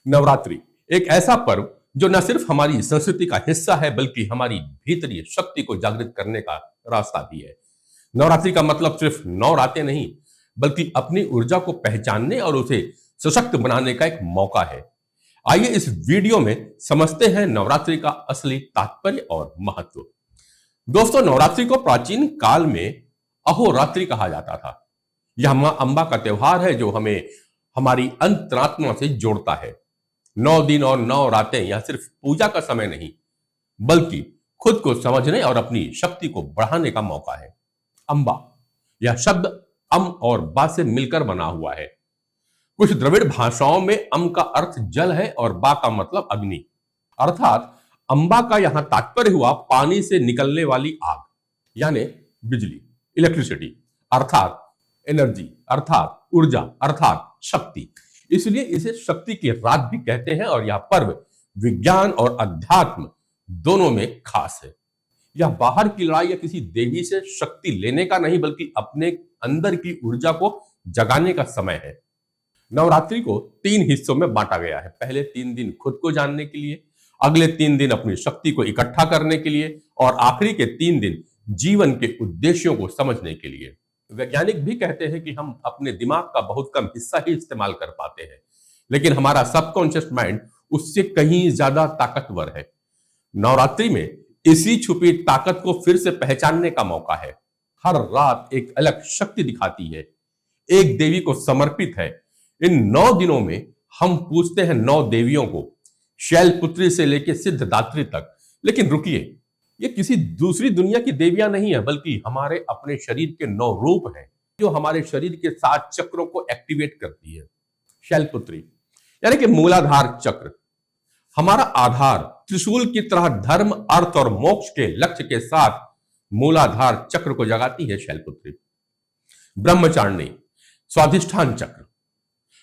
नवरात्रि एक ऐसा पर्व जो न सिर्फ हमारी संस्कृति का हिस्सा है बल्कि हमारी भीतरी शक्ति को जागृत करने का रास्ता भी है। नवरात्रि का मतलब सिर्फ नौ रातें नहीं बल्कि अपनी ऊर्जा को पहचानने और उसे सशक्त बनाने का एक मौका है। आइए इस वीडियो में समझते हैं नवरात्रि का असली तात्पर्य और महत्व। दोस्तों, नवरात्रि को प्राचीन काल में अहोरात्रि कहा जाता था। यह मां अंबा का त्योहार है जो हमें हमारी अंतरात्मा से जोड़ता है। 9 दिन और 9 रातें यह सिर्फ पूजा का समय नहीं बल्कि खुद को समझने और अपनी शक्ति को बढ़ाने का मौका है। अंबा यह शब्द अम और बा से मिलकर बना हुआ है। कुछ द्रविड़ भाषाओं में अम का अर्थ जल है और बा का मतलब अग्नि। अर्थात अंबा का यहां तात्पर्य हुआ पानी से निकलने वाली आग, यानी बिजली, इलेक्ट्रिसिटी, अर्थात एनर्जी, अर्थात ऊर्जा, अर्थात शक्ति। इसलिए इसे शक्ति की रात भी कहते हैं और यह पर्व विज्ञान और अध्यात्म दोनों में खास है। यह बाहर की लड़ाई या किसी देवी से शक्ति लेने का नहीं बल्कि अपने अंदर की ऊर्जा को जगाने का समय है। नवरात्रि को 3 हिस्सों में बांटा गया है। पहले 3 दिन खुद को जानने के लिए, अगले 3 दिन अपनी शक्ति को इकट्ठा करने के लिए और आखिरी के 3 दिन जीवन के उद्देश्यों को समझने के लिए। वैज्ञानिक भी कहते हैं कि हम अपने दिमाग का बहुत कम हिस्सा ही इस्तेमाल कर पाते हैं, लेकिन हमारा सबकॉन्शियस माइंड उससे कहीं ज्यादा ताकतवर है। नवरात्रि में इसी छुपी ताकत को फिर से पहचानने का मौका है। हर रात एक अलग शक्ति दिखाती है, एक देवी को समर्पित है। इन 9 दिनों में हम पूछते हैं 9 देवियों को, शैलपुत्री से लेकर सिद्धदात्री तक। लेकिन रुकिए, ये किसी दूसरी दुनिया की देवियां नहीं है बल्कि हमारे अपने शरीर के 9 रूप हैं जो हमारे शरीर के 7 चक्रों को एक्टिवेट करती है। शैलपुत्री यानी कि मूलाधार चक्र, हमारा आधार, त्रिशूल की तरह धर्म, अर्थ और मोक्ष के लक्ष्य के साथ मूलाधार चक्र को जगाती है शैलपुत्री। ब्रह्मचारिणी, स्वाधिष्ठान चक्र,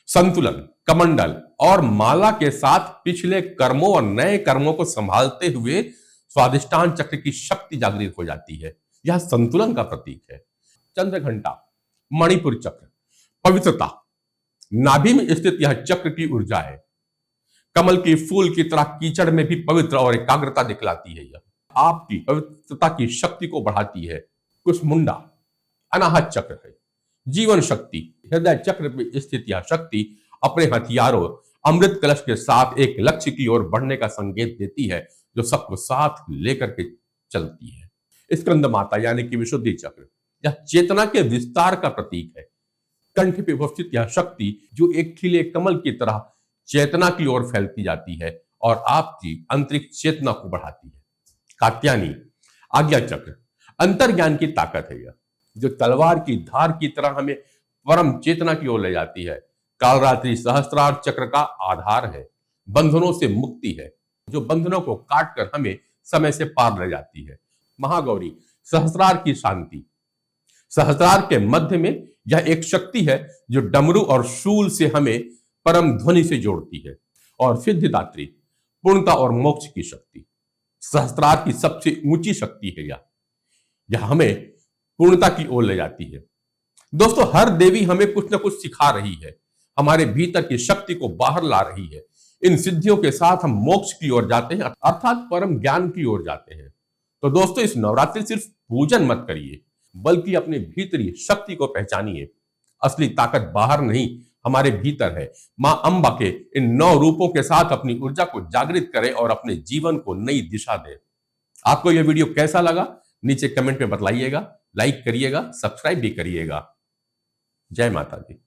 संतुलन, कमंडल और माला के साथ पिछले कर्मों और नए कर्मों को संभालते हुए स्वाधिष्ठान चक्र की शक्ति जागृत हो जाती है। यह संतुलन का प्रतीक है। चंद्रघंटा, मणिपुर चक्र, पवित्रता, नाभि में स्थित यह चक्र की ऊर्जा है। कमल की फूल की तरह कीचड़ में भी पवित्र और एकाग्रता दिखलाती है। यह आपकी पवित्रता की शक्ति को बढ़ाती है। कुष्मुंडा, अनाहत चक्र है, जीवन शक्ति। हृदय चक्र में स्थित यह शक्ति अपने हथियारों अमृत कलश के साथ एक लक्ष्य की ओर बढ़ने का संकेत देती है जो सबको साथ लेकर के चलती है। स्कंद माता यानी कि विशुद्धि चक्र, यह चेतना के विस्तार का प्रतीक है। कंठ पे उपस्थित यह शक्ति जो एक खिले कमल की तरह चेतना की ओर फैलती जाती है और आपकी आंतरिक चेतना को बढ़ाती है। कात्यायनी, आज्ञा चक्र, अंतर्ज्ञान की ताकत है यह जो तलवार की धार की तरह हमें परम चेतना की ओर ले जाती है। कालरात्रि सहस्त्रार चक्र का आधार है, बंधनों से मुक्ति है जो बंधनों को काटकर हमें समय से पार ले जाती है। महागौरी, सहस्त्रार की शांति, सहस्त्रार के मध्य में यह एक शक्ति है जो डमरू और शूल से हमें परम ध्वनि से जोड़ती है। और सिद्धिदात्री, पूर्णता और मोक्ष की शक्ति, सहस्त्रार की सबसे ऊंची शक्ति है यह हमें पूर्णता की ओर ले जाती है। दोस्तों, हर देवी हमें कुछ ना कुछ सिखा रही है, हमारे भीतर की शक्ति को बाहर ला रही है। इन सिद्धियों के साथ हम मोक्ष की ओर जाते हैं, अर्थात परम ज्ञान की ओर जाते हैं। तो दोस्तों, इस नवरात्रि सिर्फ पूजन मत करिए बल्कि अपने भीतरी शक्ति को पहचानिए। असली ताकत बाहर नहीं, हमारे भीतर है। मां अंबा के इन 9 रूपों के साथ अपनी ऊर्जा को जागृत करें और अपने जीवन को नई दिशा दें। आपको यह वीडियो कैसा लगा नीचे कमेंट में बताइएगा, लाइक करिएगा, सब्सक्राइब भी करिएगा। जय माता दी।